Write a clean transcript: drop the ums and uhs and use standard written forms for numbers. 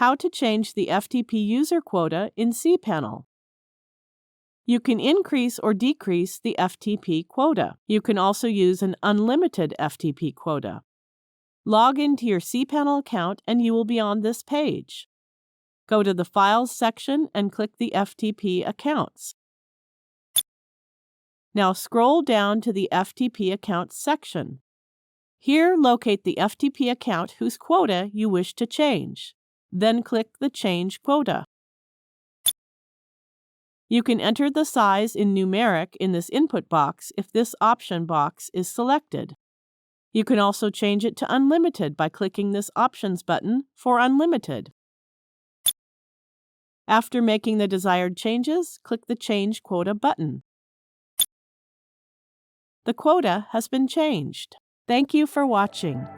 How to change the FTP user quota in cPanel. You can increase or decrease the FTP quota. You can also use an unlimited FTP quota. Log into your cPanel account and you will be on this page. Go to the Files section and click the FTP accounts. Now scroll down to the FTP accounts section. Here, locate the FTP account whose quota you wish to change. Then click the Change Quota. You can enter the size in numeric in this input box if this option box is selected. You can also change it to unlimited by clicking this Options button for unlimited. After making the desired changes, click the Change Quota button. The quota has been changed. Thank you for watching.